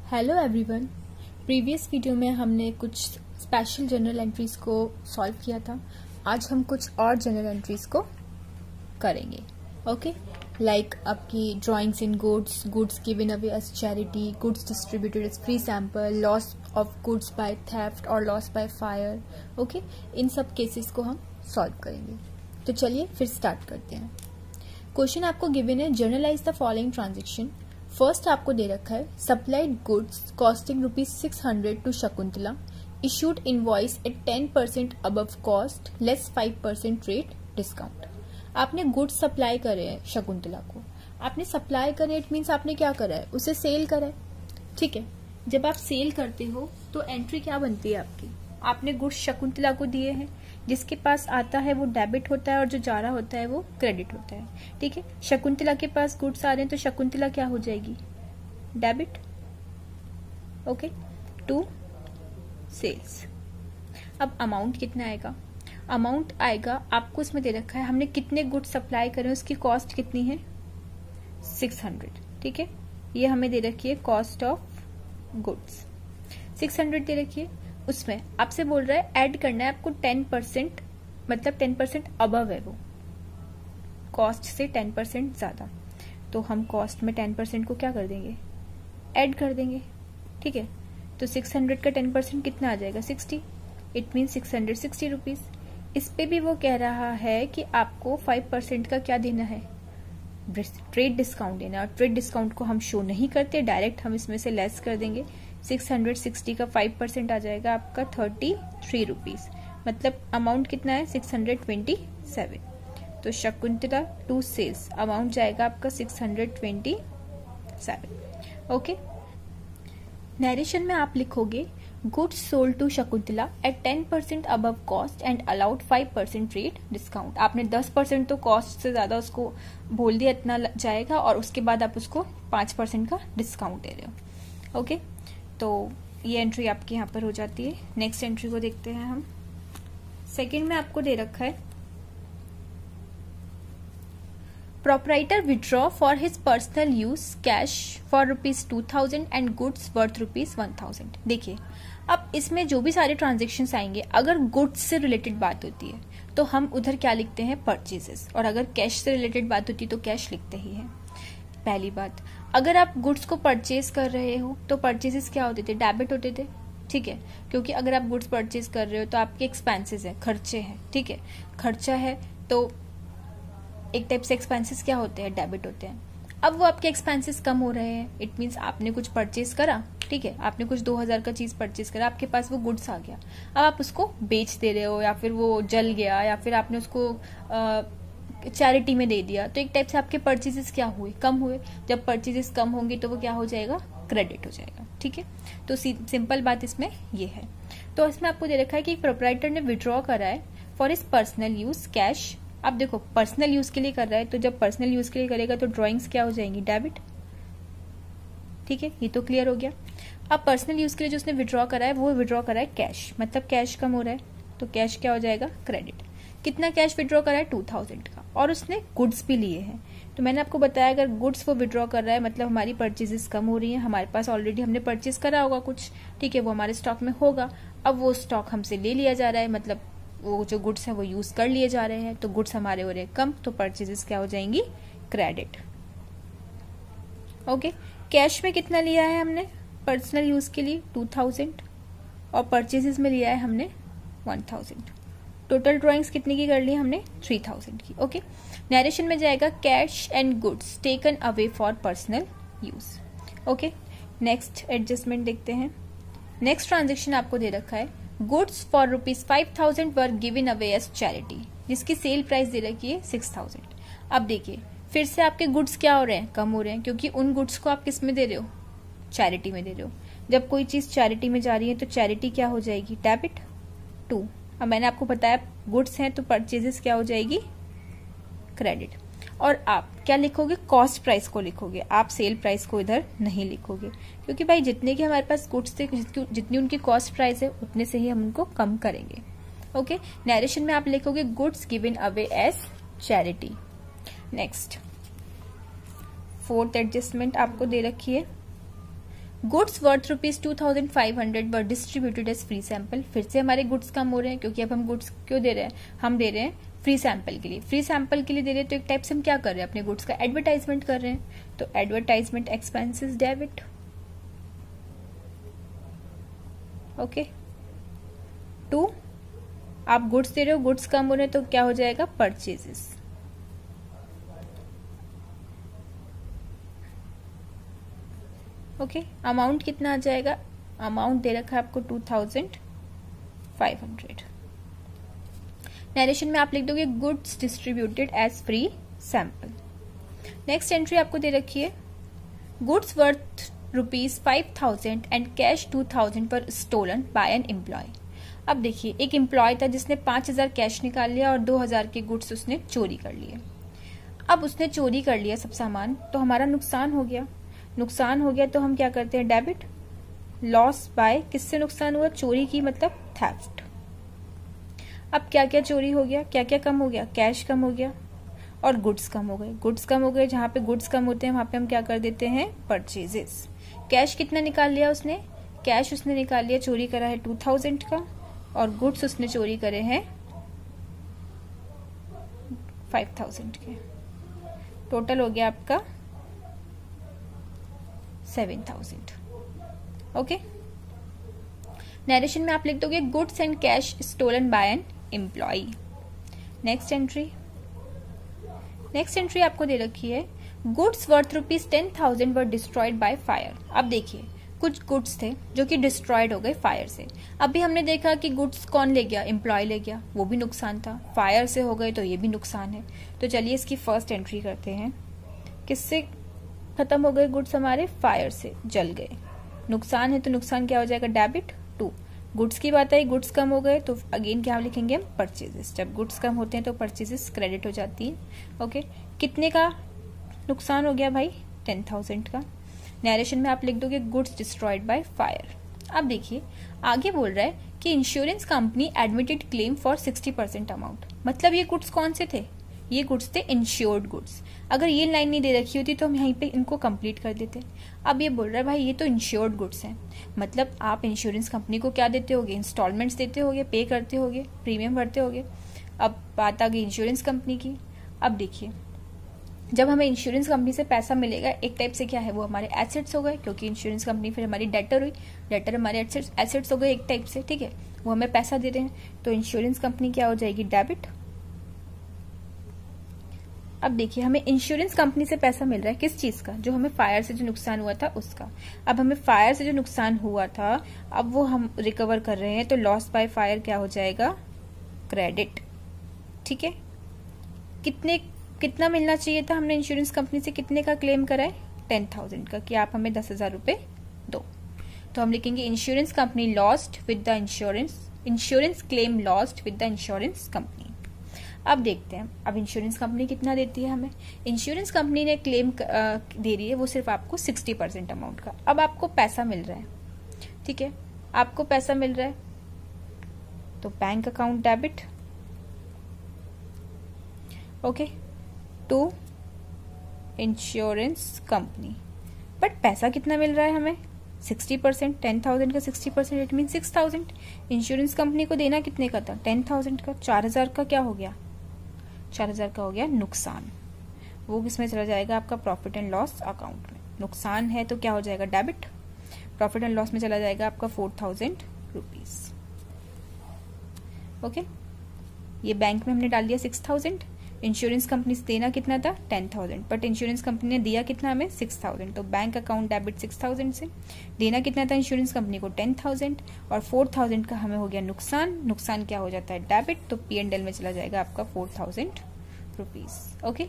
Hello everyone. Previous video में हमने कुछ स्पेशल जर्नल एंट्रीज को सॉल्व किया था। आज हम कुछ और जर्नल एंट्रीज को करेंगे। ओके, लाइक आपकी drawings in goods, goods given away as charity, goods distributed as free sample, loss of goods by theft और लॉस बाय फायर। ओके, इन सब केसेस को हम सॉल्व करेंगे। तो चलिए फिर स्टार्ट करते हैं। क्वेश्चन आपको गिवन है, journalise the following transaction. First आपको दे रखा है, supplied goods costing ₹600 to Shakuntala, issued invoice at 10% above cost less 5% rate discount. आपने गुड्स सप्लाई करे हैं शकुंतला को। आपने सप्लाई करे इट मीन्स आपने क्या करा है, उसे सेल करा है। ठीक है, जब आप सेल करते हो तो एंट्री क्या बनती है आपकी, आपने गुड्स शकुंतला को दिए हैं, जिसके पास आता है वो डेबिट होता है और जो जा रहा होता है वो क्रेडिट होता है। ठीक है, शकुंतला के पास गुड्स आ रहे हैं तो शकुंतला क्या हो जाएगी, डेबिट। Okay, to sales. अब अमाउंट कितना आएगा, अमाउंट आएगा आपको इसमें दे रखा है, हमने कितने गुड्स सप्लाई करे उसकी कॉस्ट कितनी है 600। ठीक है, ये हमें दे रखी है कॉस्ट ऑफ गुड्स 600 दे रखी है। उसमें आपसे बोल रहा है ऐड करना है आपको 10%, मतलब 10% अबव है वो, कॉस्ट से 10% ज्यादा। तो हम कॉस्ट में 10% को क्या कर देंगे, ऐड कर देंगे। ठीक है, तो 600 का 10% कितना आ जाएगा 60, इट मीन 660 रुपीज। इस पे भी वो कह रहा है कि आपको 5% का क्या देना है, ट्रेड डिस्काउंट देना। और ट्रेड डिस्काउंट को हम शो नहीं करते, डायरेक्ट हम इसमें से लेस कर देंगे। 660 का 5% आ जाएगा आपका 33 रुपीज, मतलब अमाउंट कितना है 627। तो शकुंतला टू सेल्स अमाउंट जाएगा आपका 627। ओके, नरेशन में आप लिखोगे goods sold to Shakuntala at 10% above cost and allowed 5% rate discount. आपने 10% तो कॉस्ट से ज्यादा उसको बोल दिया, इतना जाएगा, और उसके बाद आप उसको 5% का डिस्काउंट दे रहे हो। ओके, तो ये एंट्री आपकी यहाँ पर हो जाती है। नेक्स्ट एंट्री को देखते हैं हम। सेकंड में आपको दे रखा है, proprietor withdraw for his personal use cash for ₹2000 and goods worth ₹1000। देखिए, अब इसमें जो भी सारे ट्रांजेक्शन्स आएंगे, अगर गुड्स से रिलेटेड बात होती है तो हम उधर क्या लिखते हैं, परचेजेस, और अगर कैश से रिलेटेड बात होती है तो कैश लिखते ही है। पहली बात, अगर आप गुड्स को परचेज कर रहे हो तो परचेजेस क्या होते थे, डेबिट होते थे। ठीक है, क्योंकि अगर आप गुड्स परचेज कर रहे हो तो आपके एक्सपेंसेस है, खर्चे हैं। ठीक है, खर्चा है तो एक टाइप से एक्सपेंसेस क्या होते हैं, डेबिट होते हैं। अब वो आपके एक्सपेंसेस कम हो रहे हैं, इट मीन्स आपने कुछ परचेज करा। ठीक है, आपने कुछ 2000 का चीज परचेज करा, आपके पास वो गुड्स आ गया, अब आप उसको बेच दे रहे हो, या फिर वो जल गया, या फिर आपने उसको चैरिटी में दे दिया, तो एक टाइप से आपके परचेजेस क्या हुए, कम हुए। जब परचेजेस कम होंगे तो वो क्या हो जाएगा, क्रेडिट हो जाएगा। ठीक है, तो सिंपल बात इसमें ये है। तो इसमें आपको दे रखा है कि प्रोपराइटर ने विड्रॉ करा है for his personal use cash. अब देखो, पर्सनल यूज के लिए कर रहा है, तो जब पर्सनल यूज के लिए करेगा तो ड्रॉइंग्स क्या हो जाएंगी, डेबिट। ठीक है, ये तो क्लियर हो गया। अब पर्सनल यूज के लिए जो उसने विड्रॉ करा है वो विड्रॉ करा है कैश, मतलब कैश कम हो रहा है तो कैश क्या हो जाएगा, क्रेडिट। कितना कैश विड्रॉ करा है 2000 का, और उसने गुड्स भी लिए हैं। तो मैंने आपको बताया अगर गुड्स वो विड्रॉ कर रहा है मतलब हमारी परचेजेस कम हो रही हैं, हमारे पास ऑलरेडी हमने परचेज करा होगा कुछ। ठीक है, वो हमारे स्टॉक में होगा, अब वो स्टॉक हमसे ले लिया जा रहा है, मतलब वो जो गुड्स है वो यूज कर लिए जा रहे हैं, तो गुड्स हमारे हो रहे हैं कम, तो परचेजेस क्या हो जाएंगी, क्रेडिट। ओके, कैश में कितना लिया है हमने पर्सनल यूज के लिए 2000, और परचेजेस में लिया है हमने 1000। टोटल ड्राइंग्स कितने की कर ली हमने, 3000 की। ओके, नरेशन में जाएगा cash and goods taken away for personal use. Okay, next adjustment देखते हैं। नेक्स्ट ट्रांजेक्शन आपको दे रखा है, goods for ₹5000 were given away as charity, जिसकी सेल प्राइस दे रखी है 6000। अब देखिए, फिर से आपके गुड्स क्या हो रहे हैं, कम हो रहे हैं, क्योंकि उन गुड्स को आप किस में दे रहे हो, चैरिटी में दे रहे हो। जब कोई चीज चैरिटी में जा रही है तो चैरिटी क्या हो जाएगी, डेबिट टू। अब मैंने आपको बताया गुड्स हैं तो परचेजेस क्या हो जाएगी, क्रेडिट। और आप क्या लिखोगे, कॉस्ट प्राइस को लिखोगे, आप सेल प्राइस को इधर नहीं लिखोगे, क्योंकि भाई जितने की हमारे पास गुड्स थे, जितनी उनकी कॉस्ट प्राइस है उतने से ही हम उनको कम करेंगे। ओके, नरेशन में आप लिखोगे goods given away as charity. Next, fourth adjustment आपको दे रखी है, goods worth ₹2,500 were distributed as free sample. फिर से हमारे गुड्स कम हो रहे हैं, क्योंकि अब हम गुड्स क्यों दे रहे हैं, हम दे रहे हैं फ्री सैंपल के लिए। फ्री सैंपल के लिए दे रहे हैं तो एक टाइप से हम क्या कर रहे हैं, अपने गुड्स का एडवर्टाइजमेंट कर रहे हैं। तो एडवर्टाइजमेंट एक्सपेंसेस डेबिट। ओके, 2 आप गुड्स दे रहे हो, गुड्स कम हो रहे हैं तो क्या हो जाएगा, परचेजेस। ओके, अमाउंट कितना आ जाएगा, अमाउंट दे रखा है आपको 2,500। नरेशन में आप लिख दोगे goods distributed as free sample. Next entry आपको दे रखी है गुड्स वर्थ ₹5,000 एंड कैश 2,000 पर स्टोलन बाय एन एम्प्लॉय। अब देखिए, एक एम्प्लॉय था जिसने 5,000 कैश निकाल लिया और 2,000 के गुड्स उसने चोरी कर लिए। अब उसने चोरी कर लिया सब सामान, तो हमारा नुकसान हो गया। नुकसान हो गया तो हम क्या करते हैं, डेबिट। लॉस बाय, किससे नुकसान हुआ, चोरी की, मतलब थेफ्ट। अब क्या क्या चोरी हो गया, क्या क्या कम हो गया, कैश कम हो गया और गुड्स कम हो गए। गुड्स कम हो गए, जहां पे गुड्स कम होते हैं वहां पे हम क्या कर देते हैं, परचेजेस। कैश कितना निकाल लिया उसने, कैश उसने निकाल लिया, चोरी करा है 2,000 का, और गुड्स उसने चोरी करे हैं 5,000 के। टोटल हो गया आपका 7,000। ओके, नरेशन में आप लिख दोगे goods and cash stolen by an employ. Next entry आपको दे रखी है goods worth ₹10,000 were destroyed by fire. अब देखिए, कुछ गुड्स थे जो कि डिस्ट्रॉयड हो गए फायर से। अभी हमने देखा कि गुड्स कौन ले गया, एम्प्लॉय ले गया, वो भी नुकसान था। फायर से हो गए तो ये भी नुकसान है। तो चलिए इसकी फर्स्ट एंट्री करते हैं। किससे खत्म हो गए गुड्स, हमारे फायर से जल गए। नुकसान है तो नुकसान क्या हो जाएगा, डेबिट। 2 गुड्स की बात आई, गुड्स कम हो गए तो अगेन क्या लिखेंगे हम, परचेजेस। जब गुड्स कम होते हैं तो परचेजेस क्रेडिट हो जाती है। ओके, कितने का नुकसान हो गया भाई, 10,000 का। नरेशन में आप लिख दोगे गुड्स डिस्ट्रॉयड बाय फायर। अब देखिए आगे बोल रहा है कि insurance company admitted claim for 60% amount. मतलब ये गुड्स कौन से थे, ये गुड्स थे इंश्योर्ड गुड्स। अगर ये लाइन नहीं दे रखी होती तो हम यहीं पे इनको कंप्लीट कर देते। अब ये बोल रहा है भाई ये तो इंश्योर्ड गुड्स हैं, मतलब आप इंश्योरेंस कंपनी को क्या देते होगे, इंस्टॉलमेंट्स देते होगे, पे करते होगे, प्रीमियम भरते होगे। अब बात आ गई इंश्योरेंस कंपनी की। अब देखिए, जब हमें इंश्योरेंस कंपनी से पैसा मिलेगा, एक टाइप से क्या है, वो हमारे एसेट्स हो गए, क्योंकि इंश्योरेंस कंपनी फिर हमारी डेटर हुई, डेटर हमारे एसेट्स हो गए एक टाइप से, ठीक है, वो हमें पैसा दे रहे हैं। तो इंश्योरेंस कंपनी क्या हो जाएगी, डेबिट। अब देखिए, हमें इंश्योरेंस कंपनी से पैसा मिल रहा है, किस चीज का, जो हमें फायर से जो नुकसान हुआ था उसका। अब हमें फायर से जो नुकसान हुआ था अब वो हम रिकवर कर रहे हैं, तो लॉस बाय फायर क्या हो जाएगा, क्रेडिट। ठीक है, कितना मिलना चाहिए था, हमने इंश्योरेंस कंपनी से कितने का क्लेम करा है, 10,000 का, कि आप हमें 10,000 रुपए दो। तो हम लिखेंगे insurance company lost with the insurance claim lost with the insurance company. अब देखते हैं, अब इंश्योरेंस कंपनी कितना देती है हमें। इंश्योरेंस कंपनी ने क्लेम दे रही है वो सिर्फ आपको 60% अमाउंट का। अब आपको पैसा मिल रहा है, ठीक है, आपको पैसा मिल रहा है, तो bank account debit, okay, to insurance company. But पैसा कितना मिल रहा है हमें, 60%, 10,000 का 60%, इट मीन 6,000। इंश्योरेंस कंपनी को देना कितने का था, 10,000 का। 4,000 का क्या हो गया, 4,000 का हो गया नुकसान। वो किसमें चला जाएगा, आपका प्रॉफिट एंड लॉस अकाउंट में। नुकसान है तो क्या हो जाएगा, डेबिट। प्रॉफिट एंड लॉस में चला जाएगा आपका 4,000 रुपीज। ओके, ये बैंक में हमने डाल दिया 6,000। इंश्योरेंस कंपनी से देना कितना था, 10,000, बट इंश्योरेंस कंपनी ने दिया कितना हमें, 6,000। तो बैंक अकाउंट डेबिट 6,000 से। देना कितना था इंश्योरेंस कंपनी को, 10,000, और 4,000 का हमें हो गया नुकसान। नुकसान क्या हो जाता है, डेबिट। तो P&L में चला जाएगा आपका 4,000 रुपीज। ओके,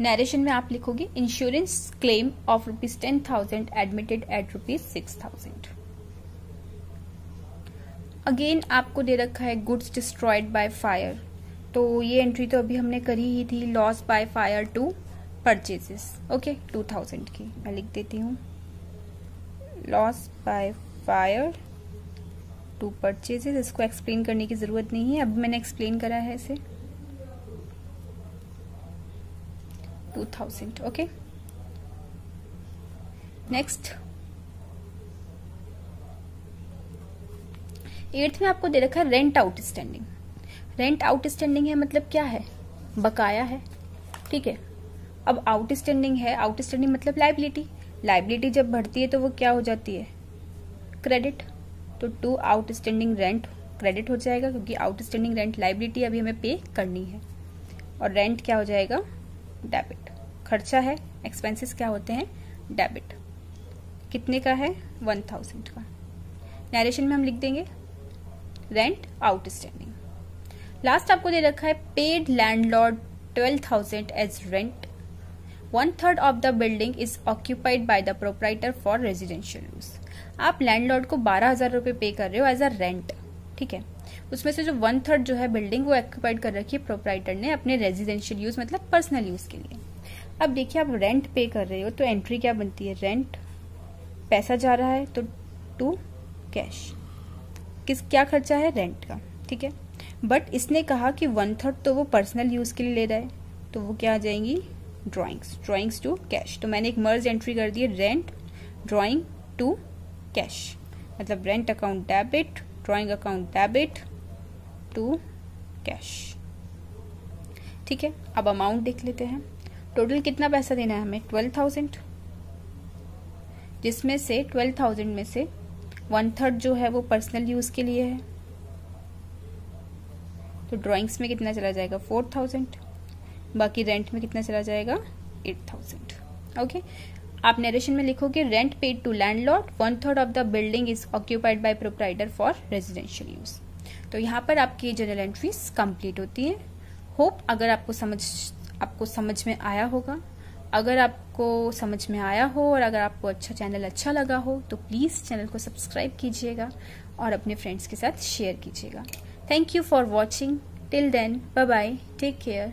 नरेशन में आप लिखोगे insurance claim of ₹10,000 admitted at ₹6,000। Again आपको दे रखा है गुड्स डिस्ट्रॉयड बाय फायर, तो ये एंट्री तो अभी हमने करी ही थी, loss by fire to purchases. Okay, 2,000 की मैं लिख देती हूँ, loss by fire to purchases. इसको एक्सप्लेन करने की जरूरत नहीं है, अब मैंने एक्सप्लेन करा है इसे, 2,000। ओके, नेक्स्ट 8th में आपको दे रखा है रेंट आउटस्टैंडिंग। रेंट आउटस्टैंडिंग है मतलब क्या है, बकाया है, ठीक है। अब आउटस्टैंडिंग है, आउटस्टैंडिंग मतलब लाइबिलिटी, लाइबिलिटी जब बढ़ती है तो वो क्या हो जाती है, क्रेडिट। तो टू आउटस्टैंडिंग रेंट क्रेडिट हो जाएगा, क्योंकि आउटस्टैंडिंग रेंट लाइबिलिटी अभी हमें पे करनी है, और रेंट क्या हो जाएगा, डेबिट। खर्चा है, एक्सपेंसेस क्या होते हैं, डेबिट। कितने का है, 1000 का। नरेशन में हम लिख देंगे रेंट आउटस्टैंडिंग। लास्ट आपको दे रखा है paid landlord 12,000 as rent, 1/3 of the building is occupied by the proprietor for residential use. आप लैंडलॉर्ड को 12,000 रुपए पे कर रहे हो एज अ रेंट, ठीक है। उसमें से जो 1/3 जो है बिल्डिंग वो ऑक्यूपाइड कर रखी है प्रोप्राइटर ने अपने रेजिडेंशियल यूज मतलब पर्सनल यूज के लिए। अब देखिए आप रेंट पे कर रहे हो तो एंट्री क्या बनती है, रेंट, पैसा जा रहा है तो टू कैश, क्या खर्चा है, रेंट का, ठीक है। बट इसने कहा कि 1/3 तो वो पर्सनल यूज के लिए ले रहा है, तो वो क्या आ जाएंगी, ड्रॉइंग्स टू कैश। तो मैंने एक मर्ज एंट्री कर दी है, रेंट ड्रॉइंग टू कैश, मतलब rent account debit, drawing account debit to cash, ठीक है। अब अमाउंट देख लेते हैं, टोटल कितना पैसा देना है हमें, 12,000, जिसमें से 12,000 में से 1/3 जो है वो पर्सनल यूज के लिए है, तो ड्राइंग्स में कितना चला जाएगा, 4,000, बाकी रेंट में कितना चला जाएगा, 8,000, ओके। आप नरेशन में लिखोगे rent paid to landlord, 1/3 of the building is occupied by proprietor for residential use. तो यहाँ पर आपकी जनरल एंट्रीज कंप्लीट होती है। होप अगर आपको समझ में आया होगा। अगर आपको समझ में आया हो और अगर आपको चैनल अच्छा लगा हो तो प्लीज़ चैनल को सब्सक्राइब कीजिएगा और अपने फ्रेंड्स के साथ शेयर कीजिएगा। Thank you for watching, till then bye bye, take care.